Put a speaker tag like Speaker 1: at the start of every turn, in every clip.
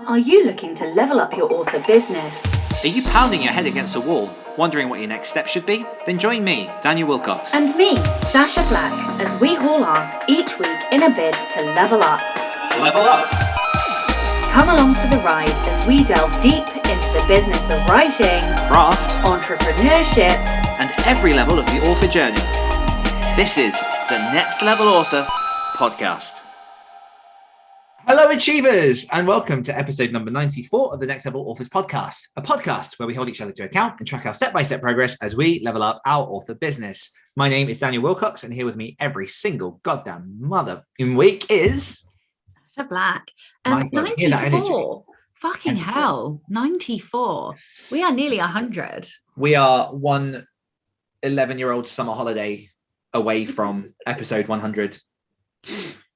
Speaker 1: Are you looking to level up your author business?
Speaker 2: Are you pounding your head against a wall, wondering what your next step should be? Then join me, Daniel Wilcox.
Speaker 1: And me, Sacha Black, as we haul ass each week in a bid to level up.
Speaker 2: Level up!
Speaker 1: Come along for the ride as we delve deep into the business of writing,
Speaker 2: Craft,
Speaker 1: entrepreneurship,
Speaker 2: and every level of the author journey. This is the Next Level Author Podcast.
Speaker 3: Hello, Achievers, and welcome to episode number 94 of the Next Level Authors Podcast, a podcast where we hold each other to account and track our step-by-step progress as we level up our author business. My name is Daniel Wilcox, and here with me every single goddamn mother in week is...
Speaker 4: Sacha Black.
Speaker 3: God,
Speaker 4: 94. Fucking hell. 94. We are nearly 100.
Speaker 3: We are one 11-year-old summer holiday away from episode 100.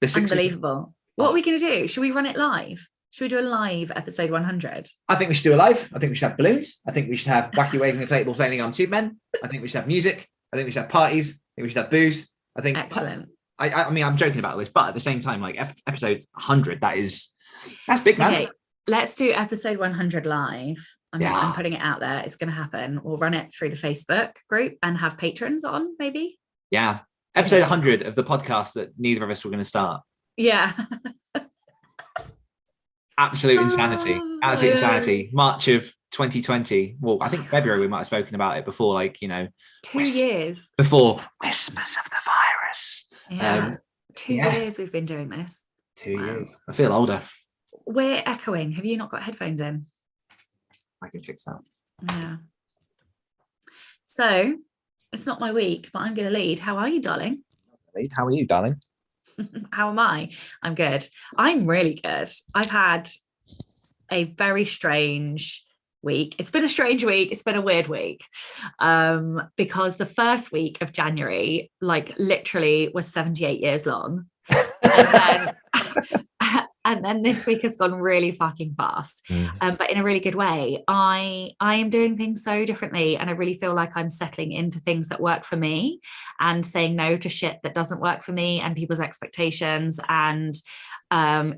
Speaker 4: Unbelievable. What are we going to do? Should we run it live? Should we do a live episode 100?
Speaker 3: I think we should do a live. I think we should have balloons. I think we should have wacky waving inflatable flailing arm tube men. I think we should have music. I think we should have parties. I think we should have booze. I think
Speaker 4: excellent.
Speaker 3: I mean, I'm joking about this, but at the same time, like episode 100, that's big, man.
Speaker 4: Okay, let's do episode 100 live. I'm putting it out there. It's going to happen. We'll run it through the Facebook group and have patrons on, maybe.
Speaker 3: Yeah, episode 100 of the podcast that neither of us were going to start.
Speaker 4: Yeah.
Speaker 3: Absolute insanity. Absolute insanity. March of 2020. Well, I think February we might have spoken about it before, like,
Speaker 4: 2 years.
Speaker 3: Before Whispers of the Virus.
Speaker 4: Yeah. 2 years we've been doing this.
Speaker 3: 2 years. I feel older.
Speaker 4: We're echoing. Have you not got headphones in?
Speaker 3: I can fix that.
Speaker 4: Yeah. So, it's not my week, but I'm going to lead. How are you, darling?
Speaker 3: How are you, darling?
Speaker 4: How am I? I'm good. I'm really good. I've had a very strange week. It's been a strange week. It's been a weird week because the first week of January, like literally was 78 years long. And then this week has gone really fucking fast, but in a really good way. I am doing things so differently, and I really feel like I'm settling into things that work for me and saying no to shit that doesn't work for me and people's expectations. And I'm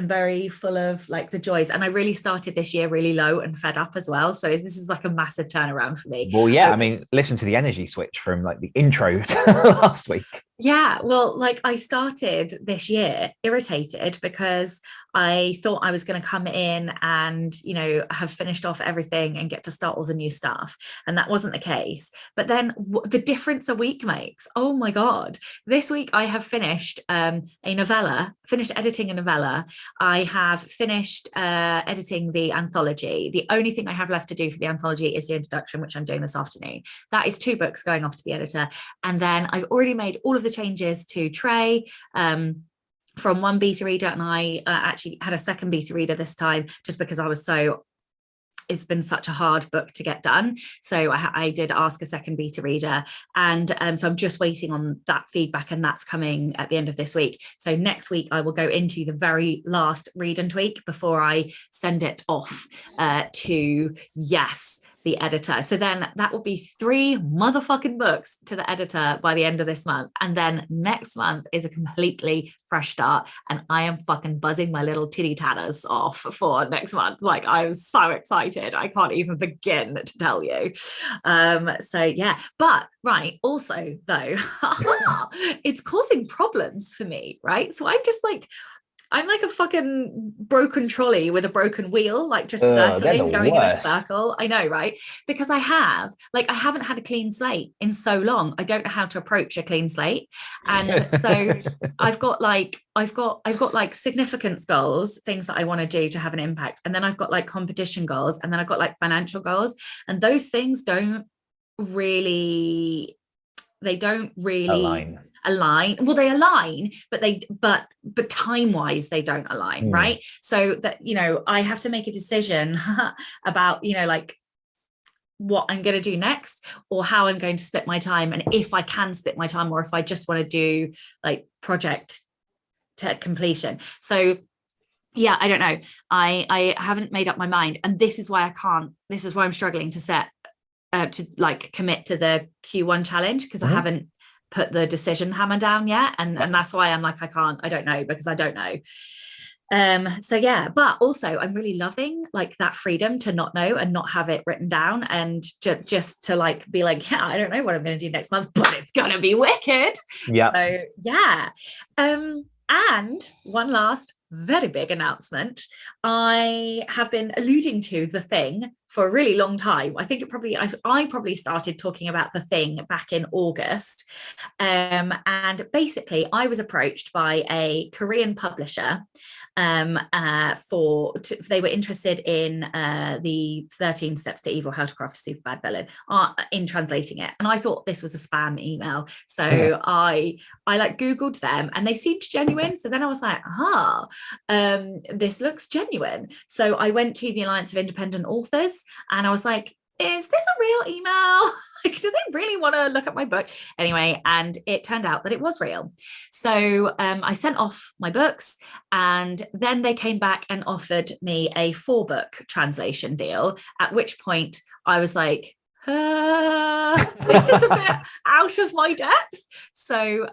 Speaker 4: very full of like the joys, and I really started this year really low and fed up as well. So this is like a massive turnaround for me.
Speaker 5: Well, yeah, I mean, listen to the energy switch from like the intro to last week.
Speaker 4: Yeah, well, like I started this year irritated because I thought I was going to come in and, have finished off everything and get to start all the new stuff. And that wasn't the case. But then the difference a week makes. Oh my God. This week I have finished finished editing a novella. I have finished editing the anthology. The only thing I have left to do for the anthology is the introduction, which I'm doing this afternoon. That is 2 books going off to the editor. And then I've already made all of the changes to Trey from one beta reader, and I actually had a second beta reader this time just because it's been such a hard book to get done. So I did ask a second beta reader, and so I'm just waiting on that feedback, and that's coming at the end of this week. So next week I will go into the very last read and tweak before I send it off to the editor. So then that will be 3 motherfucking books to the editor by the end of this month. And then next month is a completely fresh start. And I am fucking buzzing my little titty tatters off for next month. Like, I'm so excited. I can't even begin to tell you. So yeah, but right. Also though, it's causing problems for me, right? So I'm like a fucking broken trolley with a broken wheel, like just circling, going in a circle. I know, right? Because I haven't had a clean slate in so long. I don't know how to approach a clean slate. And so I've got like significance goals, things that I want to do to have an impact. And then I've got like competition goals, and then I've got like financial goals. And those things don't really align. Well, they align, but time wise they don't align, right? So that I have to make a decision about like what I'm going to do next, or how I'm going to split my time, and if I can split my time, or if I just want to do like project to completion. So yeah, I don't know. I haven't made up my mind, and this is why I'm struggling to set to like commit to the Q1 challenge, because I haven't put the decision hammer down yet. And that's why I'm like, I don't know, because I don't know. So yeah, but also I'm really loving like that freedom to not know and not have it written down, and just to like be like, yeah, I don't know what I'm going to do next month, but it's going to be wicked.
Speaker 5: Yeah.
Speaker 4: So yeah. And one last very big announcement. I have been alluding to The Thing for a really long time. I think I probably started talking about The Thing back in August. And basically I was approached by a Korean publisher they were interested in the 13 Steps to Evil, How to Craft a Superbad Villain, in translating it. And I thought this was a spam email. So I like Googled them and they seemed genuine. So then I was like, this looks genuine. So I went to the Alliance of Independent Authors and I was like, is this a real email? Like, do they really want to look at my book? Anyway, and it turned out that it was real. So I sent off my books, and then they came back and offered me a 4-book translation deal, at which point I was like, this is a bit out of my depth. So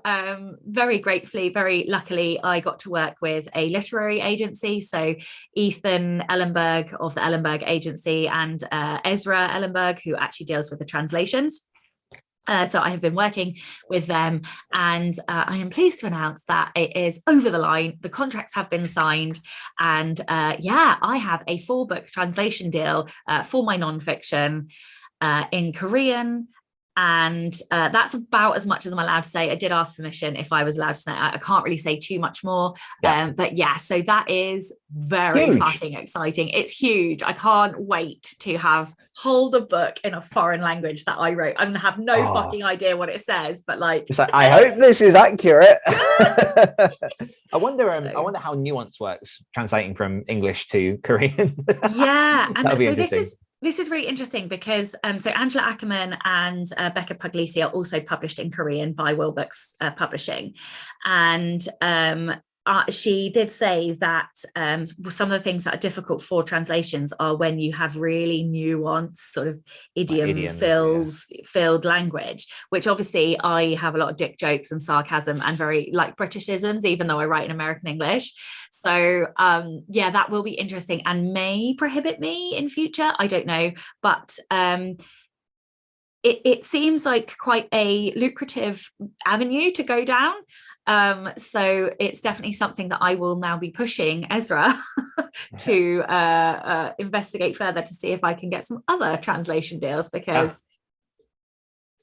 Speaker 4: very gratefully, very luckily, I got to work with a literary agency. So Ethan Ellenberg of the Ellenberg Agency and Ezra Ellenberg, who actually deals with the translations. So I have been working with them, and I am pleased to announce that it is over the line. The contracts have been signed, and I have a 4-book translation deal for my nonfiction in Korean, and that's about as much as I'm allowed to say. I did ask permission if I was allowed to say. I can't really say too much more, but yeah, so that is very fucking exciting. It's huge. I can't wait to hold a book in a foreign language that I wrote. I'm gonna have no fucking idea what it says, but like,
Speaker 5: it's like, I hope this is accurate. I wonder how nuance works translating from English to Korean.
Speaker 4: Yeah, and so this is really interesting because so Angela Ackerman and Becca Puglisi are also published in Korean by Will Books Publishing, and she did say that some of the things that are difficult for translations are when you have really nuanced sort of idiom-filled language, which obviously I have a lot of dick jokes and sarcasm and very like Britishisms, even though I write in American English. So that will be interesting and may prohibit me in future. I don't know, but it seems like quite a lucrative avenue to go down. So it's definitely something that I will now be pushing Ezra to investigate further to see if I can get some other translation deals, because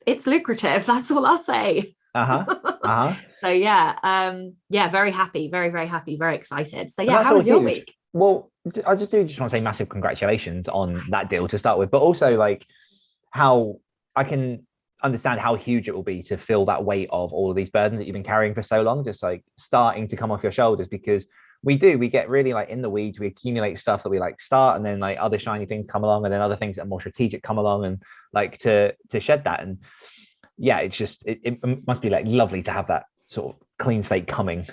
Speaker 4: it's lucrative. That's all I'll say. So very happy, very, very happy, very excited. So yeah, how was your week?
Speaker 5: Well, I just want to say massive congratulations on that deal to start with, but also like how I can understand how huge it will be to feel that weight of all of these burdens that you've been carrying for so long, just like starting to come off your shoulders, because we get really like in the weeds. We accumulate stuff that we like start, and then like other shiny things come along, and then other things that are more strategic come along, and like to shed that. And yeah, it's just it must be like lovely to have that sort of clean slate coming.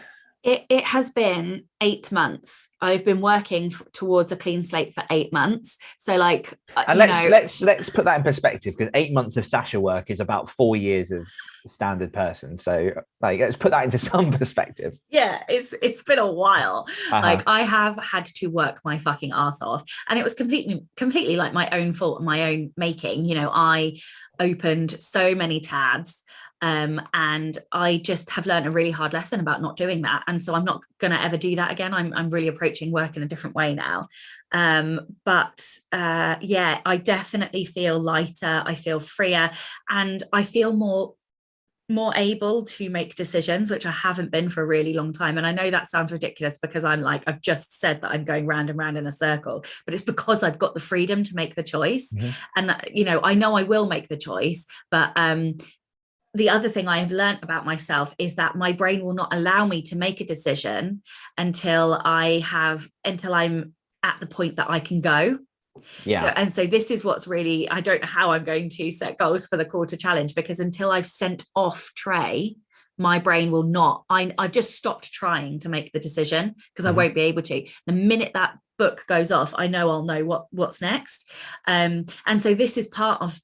Speaker 4: It has been 8 months. I've been working towards a clean slate for 8 months. So like,
Speaker 5: and let's put that in perspective, because 8 months of Sacha work is about 4 years of standard person. So like, let's put that into some perspective.
Speaker 4: Yeah, it's been a while. Like I have had to work my fucking ass off, and it was completely like my own fault and my own making. You know, I opened so many tabs. And I just have learned a really hard lesson about not doing that, and so I'm not going to ever do that again. I'm really approaching work in a different way now. I definitely feel lighter. I feel freer, and I feel more able to make decisions, which I haven't been for a really long time. And I know that sounds ridiculous, because I'm like, I've just said that I'm going round and round in a circle, but it's because I've got the freedom to make the choice. And you know I will make the choice, but the other thing I have learned about myself is that my brain will not allow me to make a decision until I'm at the point that I can go. Yeah. So this is what's really, I don't know how I'm going to set goals for the quarter challenge, because until I've sent off Trey, my brain will not. I've just stopped trying to make the decision, because I won't be able to. The minute that book goes off, I'll know what's next. And so this is part of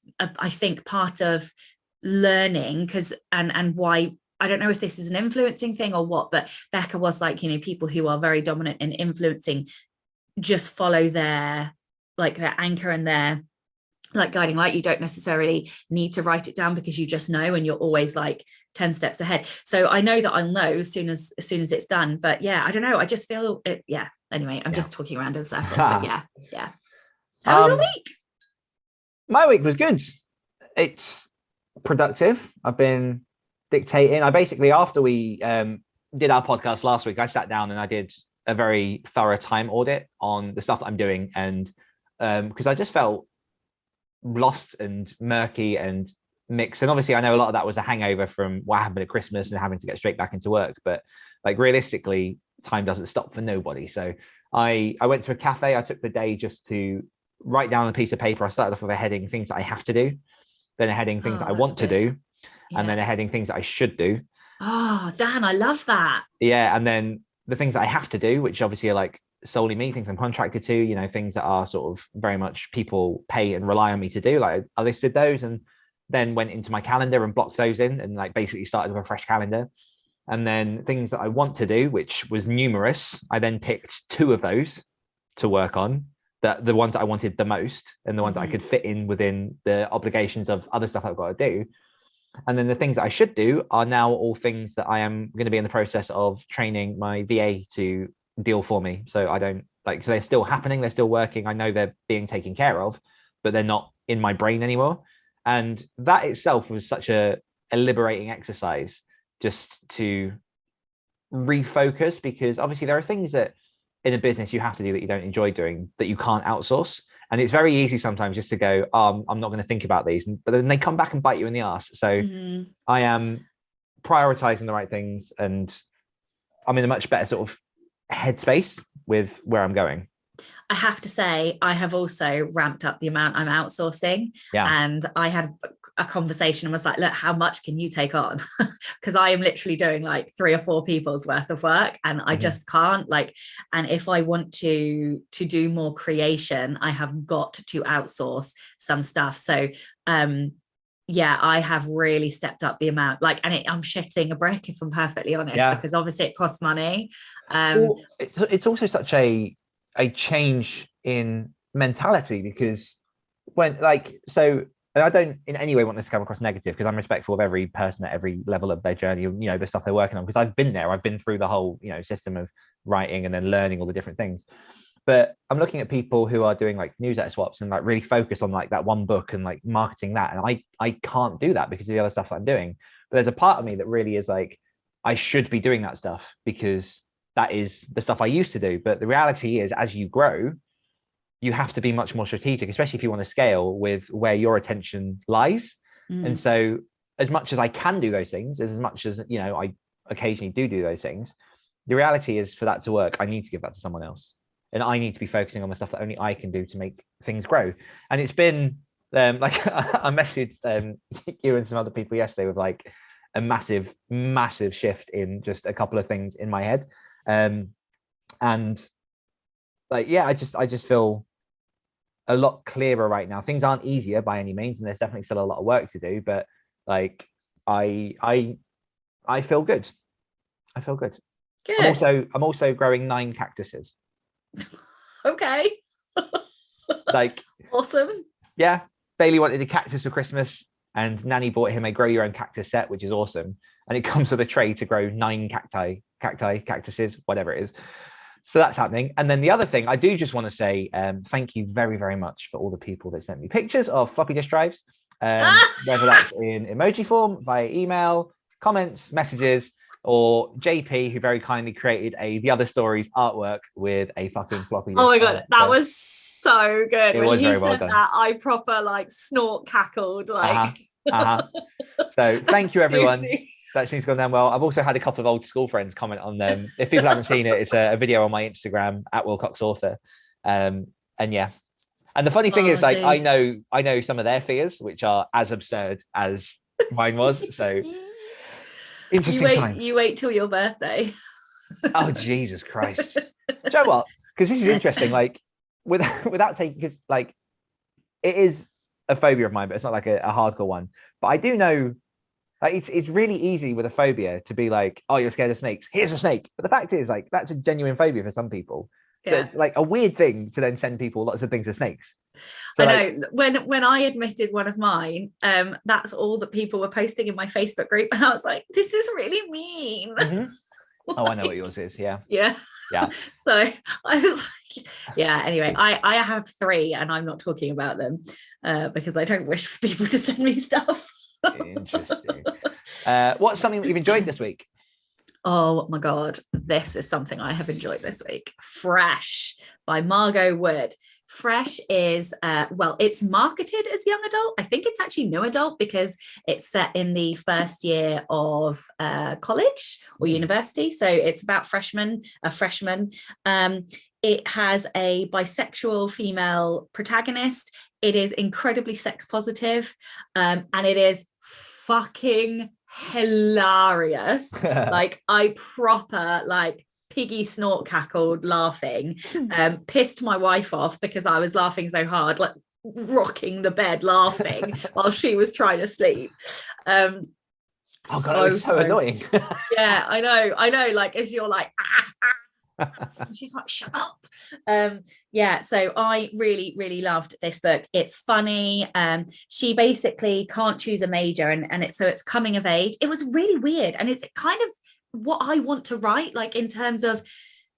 Speaker 4: learning, because and why, I don't know if this is an influencing thing or what, but Becca was like, you know, people who are very dominant in influencing just follow their anchor and their like guiding light. You don't necessarily need to write it down because you just know, and you're always like 10 steps ahead. So I know that I'll know as soon as it's done. But yeah, I don't know. I just feel it. Yeah. Anyway, I'm just talking around in circles. But yeah. How was your week?
Speaker 5: My week was good. It's productive. I've been dictating. I basically, after we did our podcast last week, I sat down and I did a very thorough time audit on the stuff that I'm doing. And because I just felt lost and murky and mixed. And obviously I know a lot of that was a hangover from what happened at Christmas and having to get straight back into work. But like realistically, time doesn't stop for nobody. So I went to a cafe. I took the day just to write down on a piece of paper. I started off with a heading, things that I have to do, then a heading, things that I want to do, and then a heading, things that I should do.
Speaker 4: Oh, Dan, I love that.
Speaker 5: Yeah. And then the things that I have to do, which obviously are like solely me, things I'm contracted to, you know, things that are sort of very much people pay and rely on me to do. Like I listed those and then went into my calendar and blocked those in and like basically started with a fresh calendar. And then things that I want to do, which was numerous, I then picked 2 of those to work on, that the ones that I wanted the most and the ones that I could fit in within the obligations of other stuff I've got to do. And then the things that I should do are now all things that I am going to be in the process of training my VA to deal for me. So I don't like, so they're still happening, they're still working. I know they're being taken care of, but they're not in my brain anymore. And that itself was such a liberating exercise just to refocus, because obviously there are things that in a business you have to do that you don't enjoy doing, that you can't outsource. And it's very easy sometimes just to go, oh, I'm not going to think about these. But then they come back and bite you in the ass. So I am prioritizing the right things and I'm in a much better sort of headspace with where I'm going.
Speaker 4: I have to say, I have also ramped up the amount I'm outsourcing.
Speaker 5: Yeah.
Speaker 4: And I had a conversation and was like, look, how much can you take on? Because I am literally doing like 3 or 4 people's worth of work and I just can't like, and if I want to do more creation, I have got to outsource some stuff. So yeah, I have really stepped up the amount, like, and I'm shitting a brick if I'm perfectly honest, because obviously it costs money.
Speaker 5: Well, it's also such a change in mentality, because when like, so, and I don't in any way want this to come across negative, because I'm respectful of every person at every level of their journey, you know, the stuff they're working on, because I've been there, I've been through the whole, you know, system of writing and then learning all the different things. But I'm looking at people who are doing like newsletter swaps and like really focused on like that one book and like marketing that. And I can't do that because of the other stuff that I'm doing. But there's a part of me that really is like, I should be doing that stuff because that is the stuff I used to do. But the reality is, as you grow, you have to be much more strategic, especially if you want to scale with where your attention lies. And so as much as I can do those things, as much as, you know, I occasionally do those things, the reality is for that to work, I need to give that to someone else. And I need to be focusing on the stuff that only I can do to make things grow. And it's been like I messaged you and some other people yesterday with like a massive shift in just a couple of things in my head. And like, yeah, I just feel a lot clearer right now. Things aren't easier by any means, and there's definitely still a lot of work to do, but like I feel good. I feel good.
Speaker 4: Good.
Speaker 5: I'm also growing 9 cactuses.
Speaker 4: Okay.
Speaker 5: Like
Speaker 4: awesome.
Speaker 5: Yeah. Bailey wanted a cactus for Christmas and Nanny bought him a grow your own cactus set, which is awesome. And it comes with a tray to grow 9 cactuses, whatever it is. So that's happening. And then the other thing, I do just want to say thank you very, very much for all the people that sent me pictures of floppy disk drives, whether that's in emoji form, via email, comments, messages, or JP, who very kindly created the other stories artwork with a fucking floppy disk.
Speaker 4: Oh my god, that was so good. When he said
Speaker 5: well done.
Speaker 4: that, I proper like snort cackled like.
Speaker 5: So thank you, everyone. That seems to have gone down well. I've also had a couple of old school friends comment on them. If people haven't seen it, it's a video on my Instagram at @WilcoxAuthor. And yeah. And the funny thing is, like, dude, I know some of their fears, which are as absurd as mine was. So interesting time.
Speaker 4: You wait till your birthday.
Speaker 5: Oh, Jesus Christ. Do you know what? Because this is interesting. Like, without taking, because like, it is a phobia of mine, but it's not like a hardcore one. But I do know, like, it's really easy with a phobia to be like, oh, you're scared of snakes. Here's a snake. But the fact is, like, that's a genuine phobia for some people. So it's like a weird thing to then send people lots of things as snakes. So,
Speaker 4: I know, when I admitted one of mine, that's all that people were posting in my Facebook group, and I was like, this is really mean.
Speaker 5: Oh, I know what yours is. Yeah.
Speaker 4: Yeah.
Speaker 5: Yeah.
Speaker 4: So I was like, yeah, anyway, I have 3 and I'm not talking about them because I don't wish for people to send me stuff.
Speaker 5: Interesting. What's something that you've enjoyed this week?
Speaker 4: Oh my God, this is something I have enjoyed this week. Fresh by Margot Wood. Fresh is, it's marketed as young adult. I think it's actually new adult because it's set in the first year of college or university. So it's about a freshman. It has a bisexual female protagonist. It is incredibly sex positive, and it is fucking hilarious. Like, I proper like piggy snort cackled laughing, pissed my wife off because I was laughing so hard, like rocking the bed laughing while she was trying to sleep.
Speaker 5: Oh God, so annoying.
Speaker 4: Yeah, I know, like, as you're like and she's like, shut up. So I really loved this book. It's funny. She basically can't choose a major, and it's coming of age. It was really weird, and it's kind of what I want to write, like, in terms of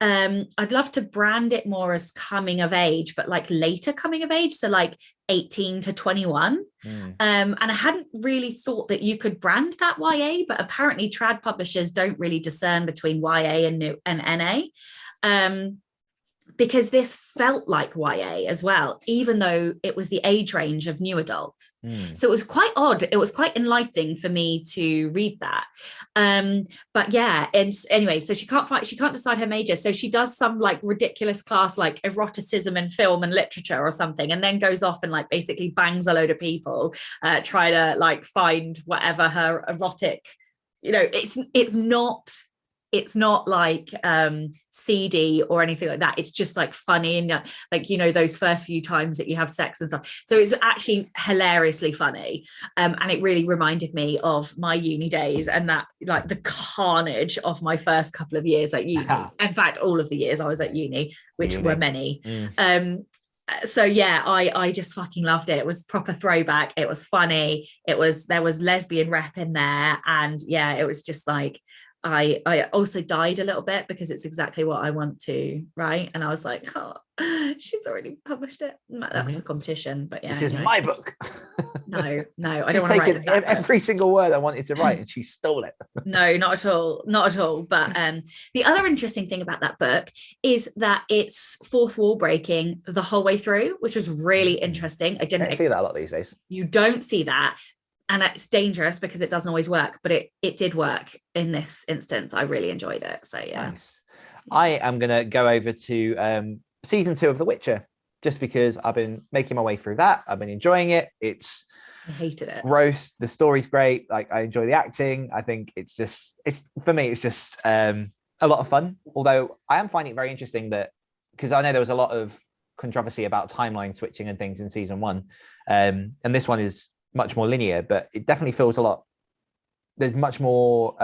Speaker 4: I'd love to brand it more as coming of age, but like later coming of age, so like 18 to 21. And I hadn't really thought that you could brand that YA, but apparently trad publishers don't really discern between YA and NA, because this felt like YA as well, even though it was the age range of new adult. So it was quite odd. It was quite enlightening for me to read that. But yeah, and anyway, so she can't decide her major. So she does some like ridiculous class, like eroticism in film and literature or something, and then goes off and like basically bangs a load of people, try to like find whatever her erotic, it's not like seedy or anything like that. It's just like funny and like, those first few times that you have sex and stuff. So it's actually hilariously funny. And it really reminded me of my uni days and that, like, the carnage of my first couple of years at uni. In fact, all of the years I was at uni, which were many. So yeah, I just fucking loved it. It was proper throwback. It was funny. There was lesbian rep in there. And yeah, it was just like, I also died a little bit because it's exactly what I want to write. And I was like, oh, she's already published it. That's the competition. But yeah,
Speaker 5: this is my book.
Speaker 4: No, I don't want to write
Speaker 5: every single word I wanted to write and she stole it.
Speaker 4: No, not at all. But the other interesting thing about that book is that it's fourth wall breaking the whole way through, which was really interesting. I didn't
Speaker 5: see that a lot these days.
Speaker 4: You don't see that. And it's dangerous because it doesn't always work, but it did work in this instance. I really enjoyed it. So yeah.
Speaker 5: Nice. I am going to go over to season 2 of The Witcher, just because I've been making my way through that. I've been enjoying it.
Speaker 4: I hated it.
Speaker 5: Gross. The story's great. Like, I enjoy the acting. I think it's for me, it's just a lot of fun. Although I am finding it very interesting that, because I know there was a lot of controversy about timeline switching and things in season 1. And this one is much more linear, but it definitely feels there's much more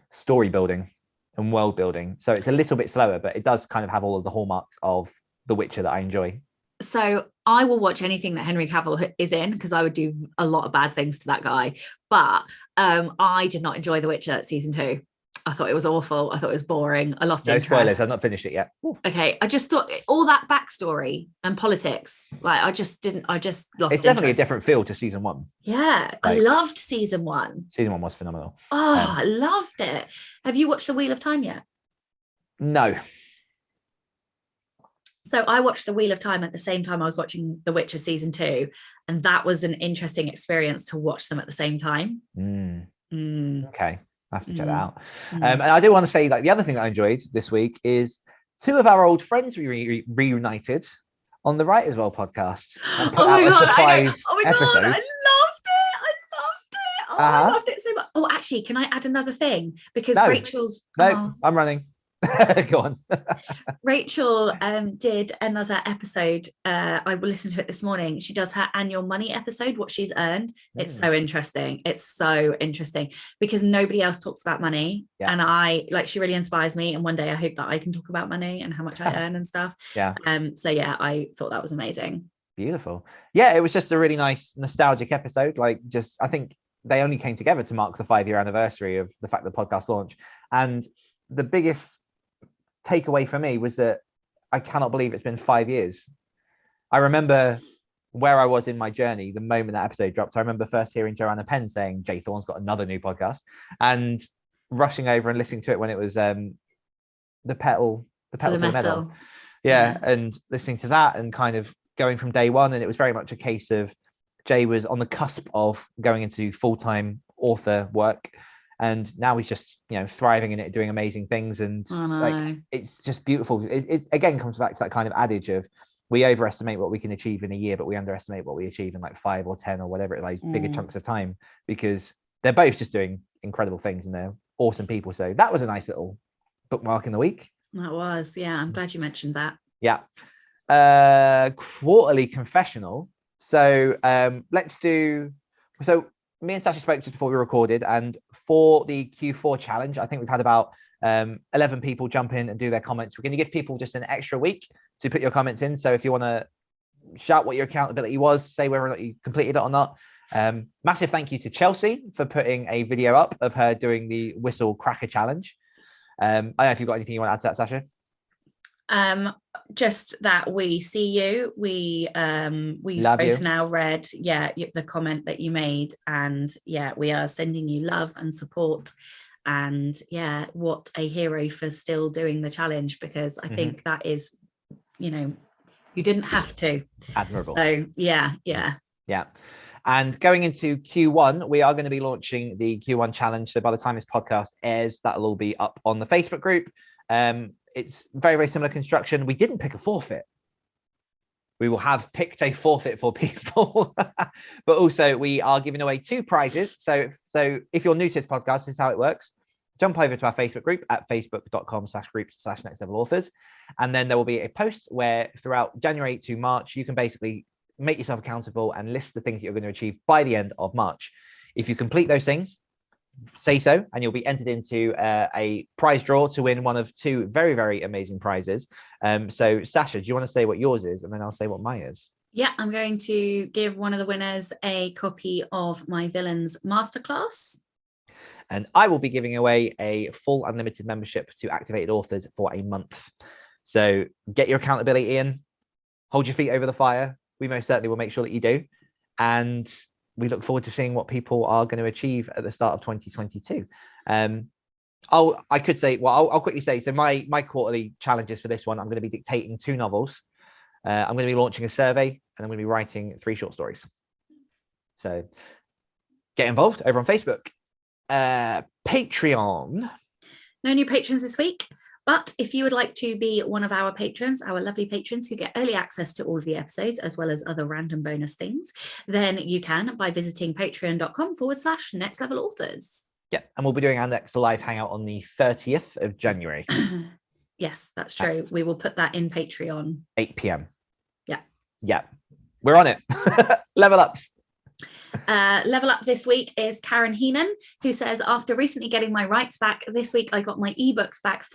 Speaker 5: story building and world building. So it's a little bit slower, but it does kind of have all of the hallmarks of The Witcher that I enjoy.
Speaker 4: So I will watch anything that Henry Cavill is in, because I would do a lot of bad things to that guy. But I did not enjoy The Witcher season 2. I thought it was awful. I thought it was boring. I lost interest.
Speaker 5: No spoilers. I've not finished it yet. Ooh.
Speaker 4: Okay. I just thought all that backstory and politics, like, I just lost
Speaker 5: It's
Speaker 4: interest.
Speaker 5: definitely a different feel to season 1.
Speaker 4: Yeah. I loved season 1.
Speaker 5: Season 1 was phenomenal.
Speaker 4: Oh, I loved it. Have you watched The Wheel of Time yet?
Speaker 5: No.
Speaker 4: So I watched The Wheel of Time at the same time I was watching The Witcher season 2. And that was an interesting experience to watch them at the same time.
Speaker 5: Okay. I have to check that out. And I do want to say, like, the other thing that I enjoyed this week is 2 of our old friends reunited on the Right As Well podcast.
Speaker 4: Oh my God, I loved it. I loved it so much. Oh, actually, can I add another thing? Because Rachel's...
Speaker 5: No, I'm running. Go on.
Speaker 4: Rachel did another episode. I will listen to it this morning. She does her annual money episode, what she's earned. It's so interesting. It's so interesting because nobody else talks about money.
Speaker 5: Yeah.
Speaker 4: And she really inspires me. And one day I hope that I can talk about money and how much I earn and stuff.
Speaker 5: Yeah.
Speaker 4: So yeah, I thought that was amazing.
Speaker 5: Beautiful. Yeah, it was just a really nice nostalgic episode. I think they only came together to mark the 5-year anniversary of the fact that the podcast launched. And the biggest takeaway for me was that I cannot believe it's been 5 years. I remember where I was in my journey the moment that episode dropped. I remember first hearing Joanna Penn saying Jay Thorne's got another new podcast, and rushing over and listening to it when it was the pedal to the metal. Yeah, and listening to that and kind of going from day one. And it was very much a case of Jay was on the cusp of going into full-time author work. And now he's just, thriving in it, doing amazing things. And it's just beautiful. It again comes back to that kind of adage of we overestimate what we can achieve in a year, but we underestimate what we achieve in 5 or 10 or whatever it is, bigger chunks of time, because they're both just doing incredible things and they're awesome people. So that was a nice little bookmark in the week.
Speaker 4: That was, yeah. I'm glad you mentioned that.
Speaker 5: Yeah. Quarterly confessional. So me and Sacha spoke just before we recorded, and for the Q4 challenge, I think we've had about 11 people jump in and do their comments. We're going to give people just an extra week to put your comments in. So if you want to shout what your accountability was, say whether or not you completed it or not. Massive thank you to Chelsea for putting a video up of her doing the whistle cracker challenge. I don't know if you've got anything you want to add to that, Sacha.
Speaker 4: Just that we see you. We've both now read the comment that you made, and we are sending you love and support, and what a hero for still doing the challenge, because I think that is, you didn't have to.
Speaker 5: Admirable.
Speaker 4: So yeah.
Speaker 5: And going into Q1, we are going to be launching the Q1 challenge. So by the time this podcast airs, that'll all be up on the Facebook group. It's very, very similar construction. We didn't pick a forfeit. We will have picked a forfeit for people, but also we are giving away 2 prizes. So if you're new to this podcast, this is how it works. Jump over to our Facebook group at facebook.com/groups/nextlevelauthors. And then there will be a post where throughout January to March, you can basically make yourself accountable and list the things that you're going to achieve by the end of March. If you complete those things, say so, and you'll be entered into a prize draw to win one of 2 very, very amazing prizes. So Sacha, do you want to say what yours is, and then I'll say what mine is?
Speaker 4: Yeah, I'm going to give one of the winners a copy of my Villains Masterclass.
Speaker 5: And I will be giving away a full unlimited membership to Activated Authors for a month. So get your accountability in, hold your feet over the fire. We most certainly will make sure that you do. And we look forward to seeing what people are going to achieve at the start of 2022. I'll quickly say, so my quarterly challenges for this one, I'm going to be dictating 2 novels. I'm going to be launching a survey, and I'm going to be writing 3 short stories. So get involved over on Facebook. Patreon.
Speaker 4: No new patrons this week. But if you would like to be one of our patrons, our lovely patrons who get early access to all of the episodes, as well as other random bonus things, then you can by visiting patreon.com/nextlevelauthors.
Speaker 5: Yeah, and we'll be doing our next live hangout on the 30th of January.
Speaker 4: Yes, that's true. We will put that in Patreon.
Speaker 5: 8 p.m.
Speaker 4: Yeah.
Speaker 5: We're on it. Level ups.
Speaker 4: Level up this week is Karen Heenan, who says, after recently getting my rights back this week, I got my ebooks back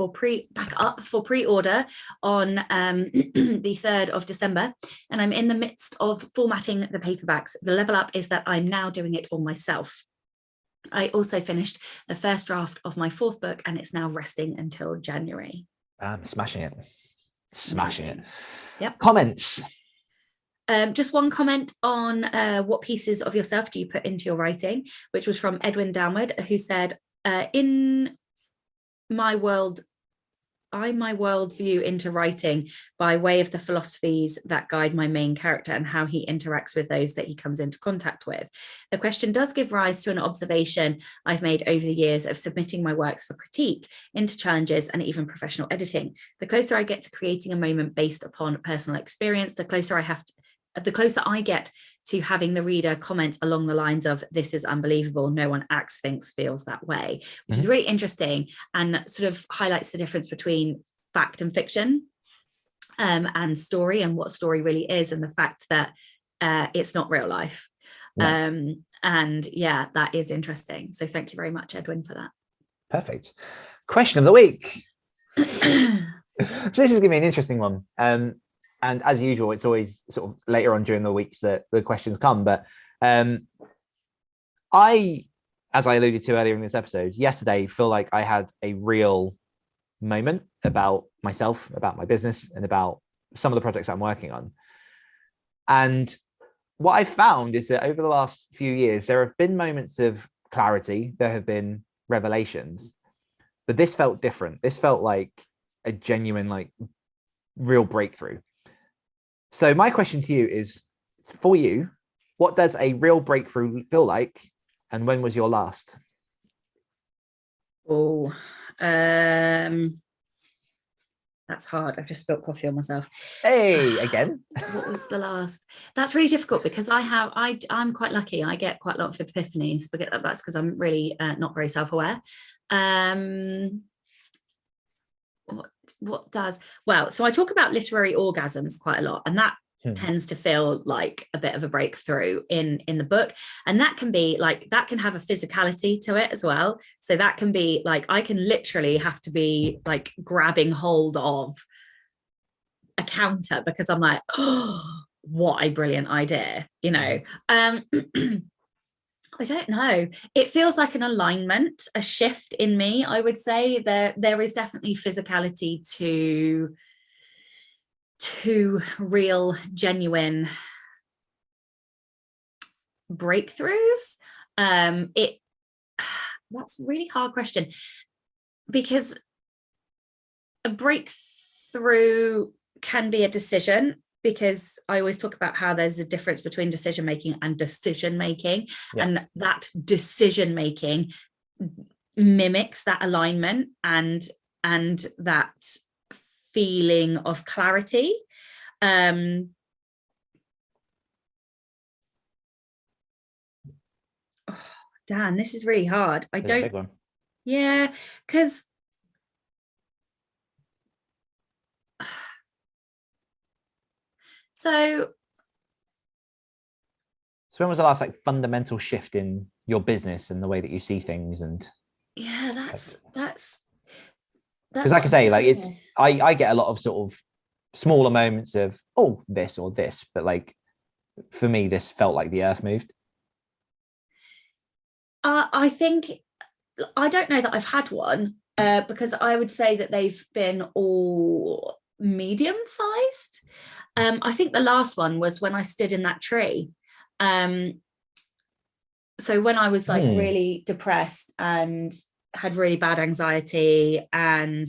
Speaker 4: up for pre-order on the 3rd of December, and I'm in the midst of formatting the paperbacks. The level up is that I'm now doing it all myself. I also finished the first draft of my 4th book, and it's now resting until January.
Speaker 5: Smashing it.
Speaker 4: Yep.
Speaker 5: Comments.
Speaker 4: Just one comment on what pieces of yourself do you put into your writing, which was from Edwin Downward, who said, in my world view into writing by way of the philosophies that guide my main character and how he interacts with those that he comes into contact with. The question does give rise to an observation I've made over the years of submitting my works for critique into challenges and even professional editing. The closer I get to creating a moment based upon personal experience, the closer I have the closer I get to having the reader comment along the lines of, this is unbelievable, no one acts, thinks, feels that way, which is really interesting and sort of highlights the difference between fact and fiction, and story, and what story really is, and the fact that it's not real life. No. And yeah, that is interesting. So thank you very much, Edwin, for that.
Speaker 5: Perfect. Question of the week. So this is going to be an interesting one. And as usual, it's always sort of later on during the weeks that the questions come. But I, as I alluded to earlier in this episode, yesterday feel like I had a real moment about myself, about my business, and about some of the projects I'm working on. And what I found is that over the last few years, there have been moments of clarity, there have been revelations, but this felt different. This felt like a genuine, like real breakthrough. So my question to you is, for you, what does a real breakthrough feel like, and when was your last?
Speaker 4: Oh, that's hard. I've just spilled coffee on myself.
Speaker 5: Hey, again.
Speaker 4: What was the last? That's really difficult because I'm quite lucky. I get quite a lot of epiphanies, but that's because I'm really not very self-aware. What does, well, so I talk about literary orgasms quite a lot, and that tends to feel like a bit of a breakthrough in the book. And that can be like, that can have a physicality to it as well. So that can be like, I can literally have to be like grabbing hold of a counter because I'm like, oh, what a brilliant idea, you know. I don't know. It feels like an alignment, a shift in me. I would say there is definitely physicality to real, genuine breakthroughs. That's a really hard question, because a breakthrough can be a decision, because I always talk about how there's a difference between decision making and decision making, and that decision making mimics that alignment and that feeling of clarity. Oh, Dan, this is really hard. I don't. Yeah, because So
Speaker 5: when was the last like fundamental shift in your business and the way that you see things? And
Speaker 4: yeah, that's
Speaker 5: because like I say, like it's I get a lot of sort of smaller moments of, oh, this or this, but like for me, this felt like the earth moved.
Speaker 4: I think, I don't know that I've had one, because I would say that they've been all medium sized. I think the last one was when I stood in that tree. So when I was like really depressed and had really bad anxiety and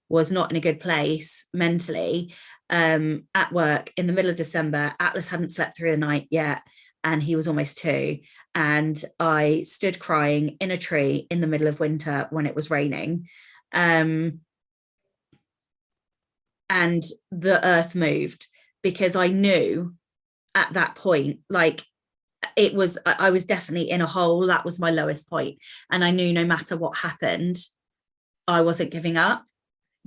Speaker 4: was not in a good place mentally, at work in the middle of December, Atlas hadn't slept through the night yet, and he was almost 2. And I stood crying in a tree in the middle of winter when it was raining. And the earth moved, because I knew at that point, like I was definitely in a hole. That was my lowest point. And I knew no matter what happened, I wasn't giving up.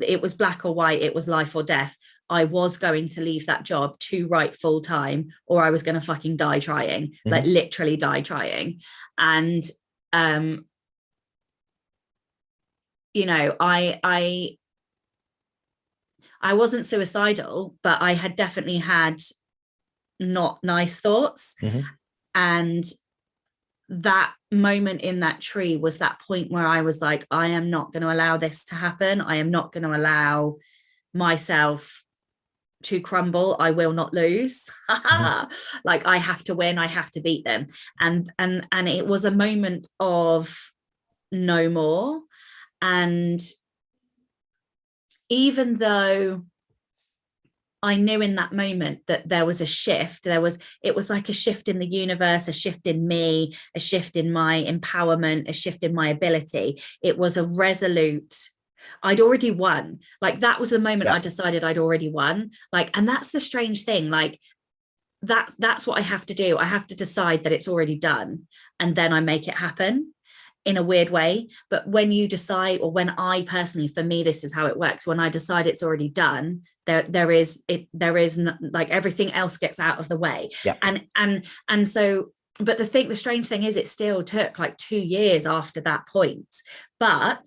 Speaker 4: It was black or white, it was life or death. I was going to leave that job to write full time, or I was going to fucking die trying, like literally die trying. And, you know, I wasn't suicidal, but I had definitely had not nice thoughts. And that moment in that tree was that point where I was like, I am not going to allow this to happen. I am not going to allow myself to crumble. I will not lose. Like, I have to win. I have to beat them. And it was a moment of no more. And even though I knew in that moment that there was a shift, it was like a shift in the universe, a shift in me, a shift in my empowerment, a shift in my ability. It was a resolute, I'd already won. Like, that was the moment I decided I'd already won. Like, and that's the strange thing. Like, that's what I have to do. I have to decide that it's already done, and then I make it happen in a weird way. But when you decide, or when I personally, for me, this is how it works. When I decide it's already done, there is like everything else gets out of the way.
Speaker 5: Yeah.
Speaker 4: And so, but the strange thing is, it still took like 2 years after that point. But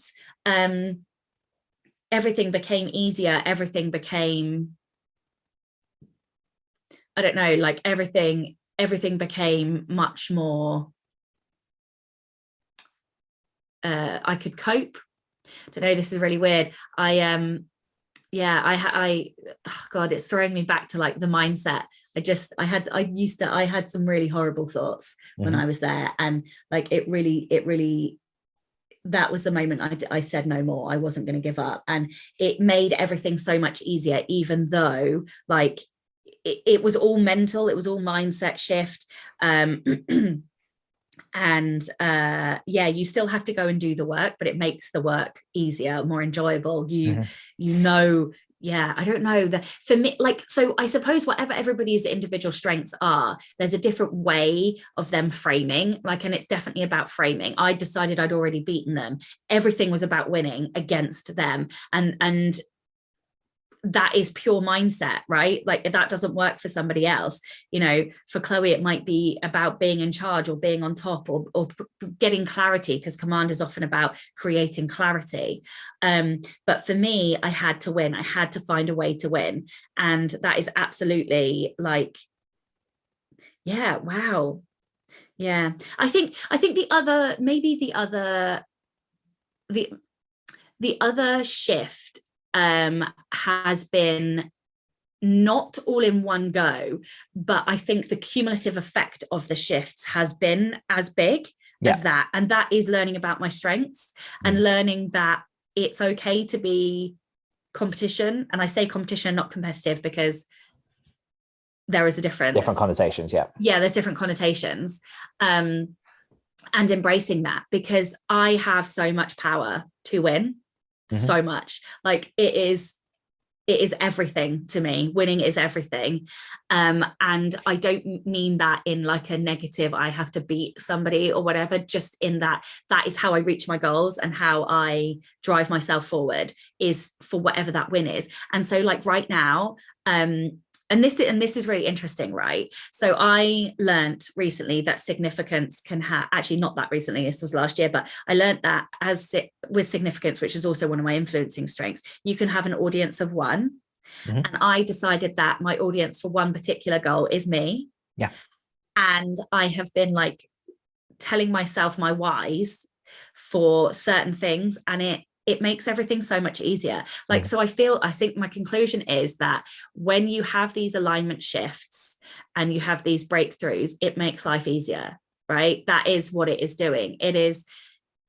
Speaker 4: everything became easier. Everything became, I don't know, like everything became much more, I could cope. I don't know, this is really weird. I God, it's throwing me back to like the mindset. I had some really horrible thoughts when I was there, and like it really, that was the moment I said no more. I wasn't going to give up, and it made everything so much easier, even though like it was all mental, it was all mindset shift. And you still have to go and do the work, but it makes the work easier, more enjoyable. I don't know, that for me, like, so I suppose whatever everybody's individual strengths are, there's a different way of them framing, like, and it's definitely about framing. I decided I'd already beaten them. Everything was about winning against them, and that is pure mindset, right? Like that doesn't work for somebody else. You know, for Chloe, it might be about being in charge or being on top, or getting clarity, because command is often about creating clarity. But for me, I had to win. I had to find a way to win. And that is absolutely like, yeah, wow. Yeah. I think the other shift has been not all in one go, but I think the cumulative effect of the shifts has been as big as that. And that is learning about my strengths and learning that it's okay to be competition. And I say competition, not competitive, because there is a difference.
Speaker 5: Different connotations, yeah.
Speaker 4: Yeah, there's different connotations. And embracing that, because I have so much power to win. So much, like it is everything to me. Winning is everything. And I don't mean that in like a negative, I have to beat somebody or whatever, just in that is how I reach my goals, and how I drive myself forward is for whatever that win is. And so like right now, and this is really interesting, right? So I learned recently that significance can have, actually not that recently, this was last year, but I learned that with significance, which is also one of my influencing strengths, you can have an audience of one. And I decided that my audience for one particular goal is me.
Speaker 5: Yeah. And
Speaker 4: I have been like telling myself my whys for certain things, and it makes everything so much easier. Like, so I think my conclusion is that when you have these alignment shifts and you have these breakthroughs, it makes life easier, right? That is what it is doing. It is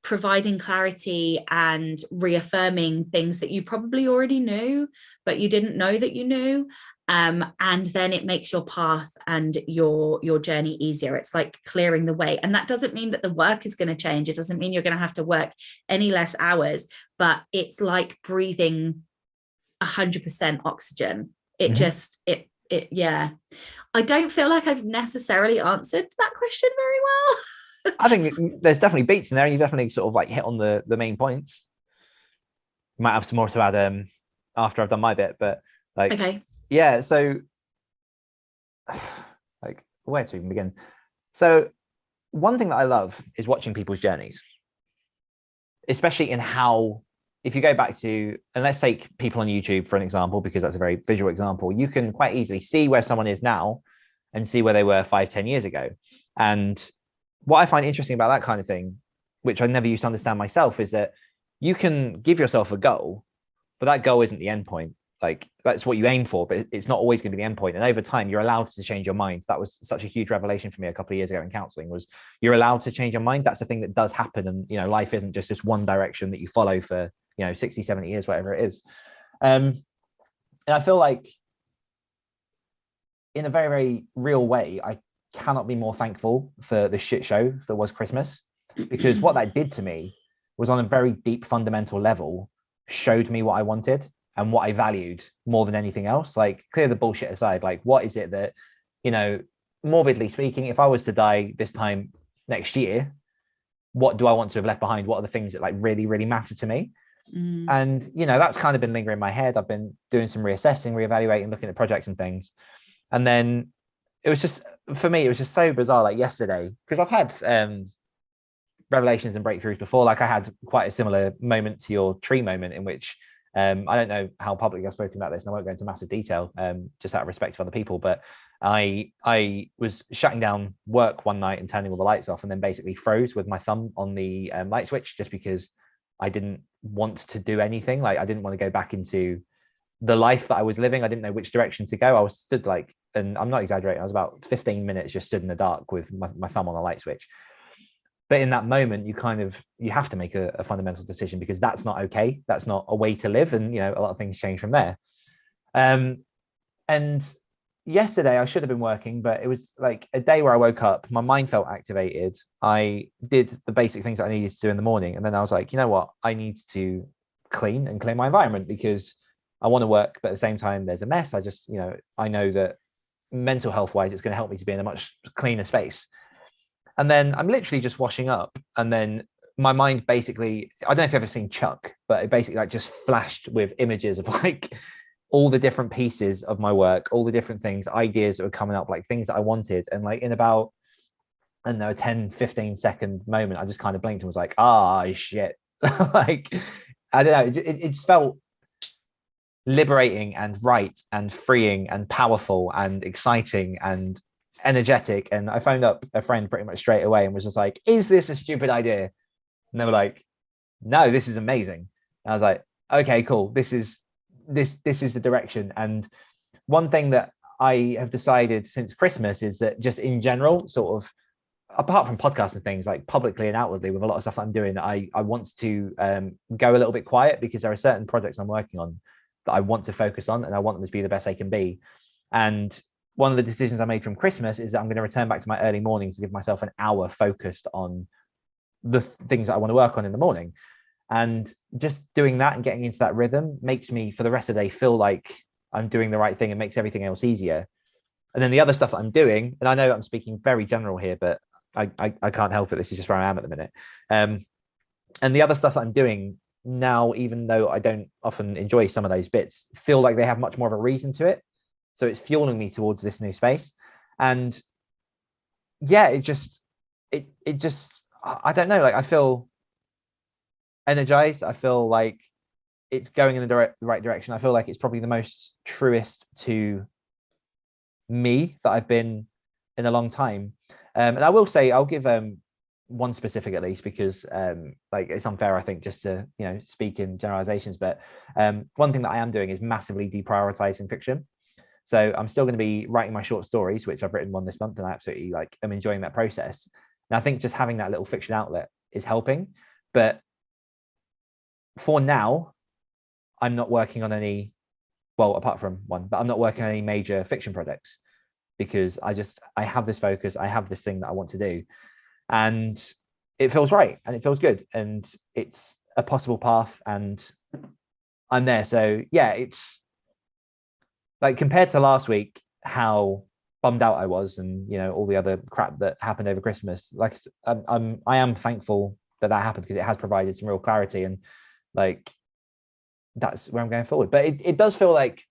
Speaker 4: providing clarity and reaffirming things that you probably already knew, but you didn't know that you knew. And then it makes your path and your journey easier. It's like clearing the way. And that doesn't mean that the work is going to change. It doesn't mean you're going to have to work any less hours, but it's like breathing 100% oxygen. Yeah. I don't feel like I've necessarily answered that question very well.
Speaker 5: I think there's definitely beats in there, and you definitely sort of like hit on the main points. You might have some more to add after I've done my bit, but like,
Speaker 4: okay.
Speaker 5: Yeah, so like where to even begin? So one thing that I love is watching people's journeys, especially in how, if you go back to, and let's take people on YouTube for an example, because that's a very visual example, you can quite easily see where someone is now and see where they were 5-10 years ago. And what I find interesting about that kind of thing, which I never used to understand myself, is that you can give yourself a goal, but that goal isn't the end point. Like that's what you aim for, but it's not always going to be the end point. And over time, you're allowed to change your mind. That was such a huge revelation for me a couple of years ago in counseling, was you're allowed to change your mind. That's the thing that does happen. And, you know, life isn't just this one direction that you follow for, 60, 70 years, whatever it is. And I feel like in a very, very real way, I cannot be more thankful for the shit show that was Christmas, because what that did to me was, on a very deep fundamental level, showed me what I wanted and what I valued more than anything else. Like, clear the bullshit aside, like what is it that morbidly speaking, if I was to die this time next year, what do I want to have left behind? What are the things that like really, really matter to me? And that's kind of been lingering in my head. I've been doing some reassessing, reevaluating, looking at projects and things. And then it was just, for me, it was just so bizarre. Like yesterday, because I've had revelations and breakthroughs before. Like I had quite a similar moment to your tree moment, in which I don't know how publicly I've spoken about this, and I won't go into massive detail, just out of respect for other people. But I was shutting down work one night and turning all the lights off, and then basically froze with my thumb on the light switch, just because I didn't want to do anything. Like I didn't want to go back into the life that I was living. I didn't know which direction to go. I was stood like, and I'm not exaggerating, I was about 15 minutes just stood in the dark with my thumb on the light switch. But in that moment, you have to make a fundamental decision, because that's not okay. That's not a way to live. And, a lot of things change from there. And yesterday I should have been working, but it was like a day where I woke up, my mind felt activated. I did the basic things that I needed to do in the morning. And then I was like, you know what? I need to clean and clear my environment, because I want to work, but at the same time, there's a mess. I just, I know that mental health wise, it's going to help me to be in a much cleaner space. And then I'm literally just washing up, and then my mind basically, I don't know if you've ever seen Chuck, but it basically like just flashed with images of like all the different pieces of my work, all the different things, ideas that were coming up, like things that I wanted. And like in about, I don't know, a 10-15 second moment, I just kind of blinked and was like, shit. Like, I don't know, it just felt liberating and right and freeing and powerful and exciting and energetic. And I phoned up a friend pretty much straight away and was just like, is this a stupid idea? And they were like, no, this is amazing. And I was like, okay, cool, this is the direction. And one thing that I have decided since Christmas is that just in general, sort of apart from podcasts and things, like publicly and outwardly with a lot of stuff I'm doing, I want to go a little bit quiet, because there are certain projects I'm working on that I want to focus on, and I want them to be the best they can be. And one of the decisions I made from Christmas is that I'm going to return back to my early mornings to give myself an hour focused on the things that I want to work on in the morning. And just doing that and getting into that rhythm makes me, for the rest of the day, feel like I'm doing the right thing, and makes everything else easier. And then the other stuff that I'm doing, and I know I'm speaking very general here, but I can't help it. This is just where I am at the minute. And the other stuff that I'm doing now, even though I don't often enjoy some of those bits, feel like they have much more of a reason to it. So it's fueling me towards this new space. And yeah, it just, I don't know, like I feel energized. I feel like it's going in the right direction. I feel like it's probably the most truest to me that I've been in a long time. And I will say, I'll give one specific at least, because like it's unfair, I think, just to speak in generalizations. But one thing that I am doing is massively deprioritizing fiction. So I'm still going to be writing my short stories, which I've written one this month, and I absolutely am enjoying that process. And I think just having that little fiction outlet is helping. But for now, I'm not working on any, well, apart from one, but I'm not working on any major fiction projects, because I have this focus, I have this thing that I want to do, and it feels right and it feels good, and it's a possible path, and I'm there. So yeah, it's like, compared to last week, how bummed out I was, and all the other crap that happened over Christmas, like I am thankful that happened, because it has provided some real clarity, and like that's where I'm going forward. But it does feel like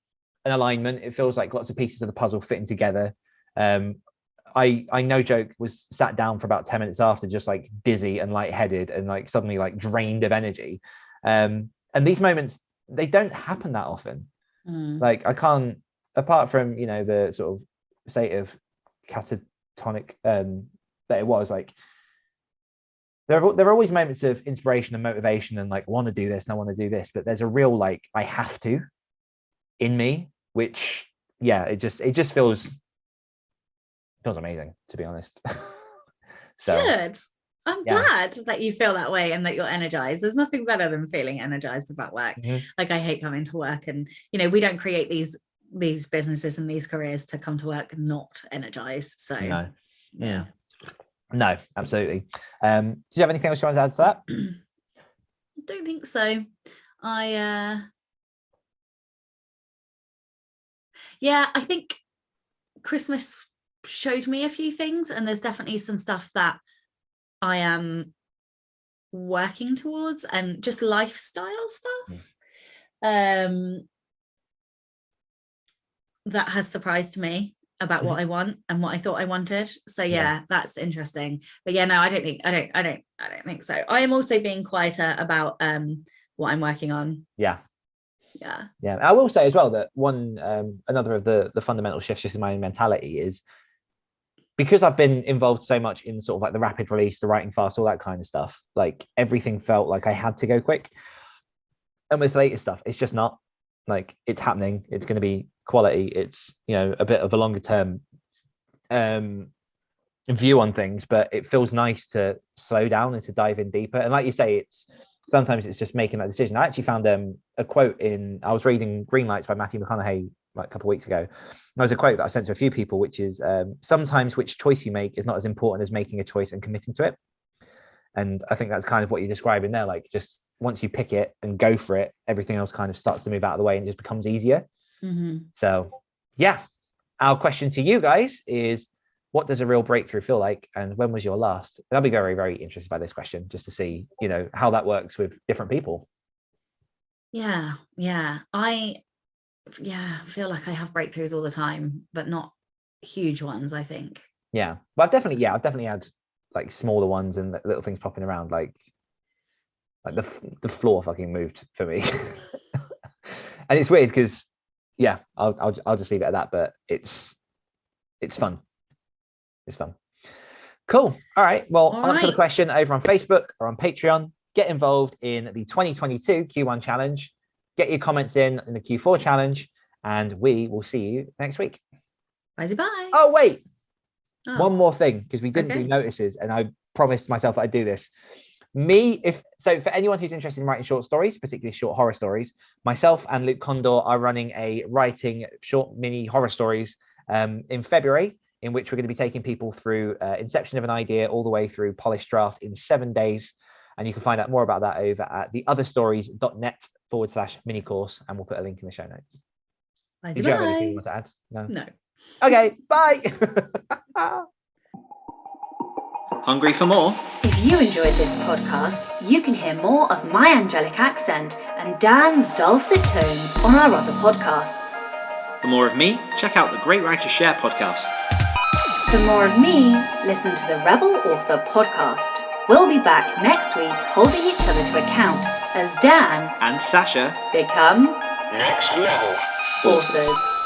Speaker 5: an alignment. It feels like lots of pieces of the puzzle fitting together. I no joke was sat down for about 10 minutes after, just like dizzy and lightheaded and like suddenly like drained of energy. And these moments, they don't happen that often. Like I can't, apart from the sort of state of catatonic that it was, like there are always moments of inspiration and motivation and like, want to do this and I want to do this, but there's a real like I have to in me, which it just feels amazing, to be honest. So
Speaker 4: good. I'm glad that you feel that way and that you're energized. There's nothing better than feeling energized about work. Like I hate coming to work, and we don't create these businesses and these careers to come to work not energized. So
Speaker 5: no, absolutely. Do you have anything else you want to add to that?
Speaker 4: I don't think so. I think Christmas showed me a few things, and there's definitely some stuff that I am working towards, and just lifestyle stuff that has surprised me about what I want and what I thought I wanted. So that's interesting. But no, I don't think so. I am also being quieter about what I'm working on.
Speaker 5: Yeah. I will say as well that another of the fundamental shifts just in my own mentality is, because I've been involved so much in sort of like the rapid release, the writing fast, all that kind of stuff, like everything felt like I had to go quick. And with the latest stuff, it's just not. Like, it's happening, it's going to be quality, it's, you know, a bit of a longer term view on things, but it feels nice to slow down and to dive in deeper. And like you say, sometimes it's just making that decision. I actually found a quote I was reading Green Lights by Matthew McConaughey like a couple of weeks ago. And there was a quote that I sent to a few people, which is, sometimes which choice you make is not as important as making a choice and committing to it. And I think that's kind of what you're describing there. Like, just once you pick it and go for it, everything else kind of starts to move out of the way and just becomes easier. So our question to you guys is, what does a real breakthrough feel like, and when was your last? And I'll be very, very interested by this question, just to see, you know, how that works with different people.
Speaker 4: I feel like I have breakthroughs all the time, but not huge ones, I think.
Speaker 5: But I've definitely had like smaller ones and little things popping around, like the floor fucking moved for me. And it's weird because I'll just leave it at that, but it's fun. It's fun. Cool. All right. Well, answer the question over on Facebook or on Patreon. Get involved in the 2022 Q1 challenge. Get your comments in the Q4 challenge, and we will see you next week.
Speaker 4: Bye.
Speaker 5: Oh, wait. One more thing, because we didn't do notices, and I promised myself I'd do this. For anyone who's interested in writing short stories, particularly short horror stories, myself and Luke Condor are running a writing short mini horror stories in February, in which we're going to be taking people through inception of an idea all the way through polished draft in 7 days. And you can find out more about that over at theotherstories.net/mini course, and we'll put a link in the show notes. Did you have anything you want to add?
Speaker 4: No.
Speaker 5: Okay, bye.
Speaker 2: Hungry for more?
Speaker 1: If you enjoyed this podcast, you can hear more of my angelic accent and Dan's dulcet tones on our other podcasts.
Speaker 2: For more of me, check out the Great Writers Share podcast.
Speaker 1: For more of me, listen to the Rebel Author podcast. We'll be back next week holding each other to account as Dan
Speaker 2: and Sacha
Speaker 1: become
Speaker 2: next level
Speaker 1: authors.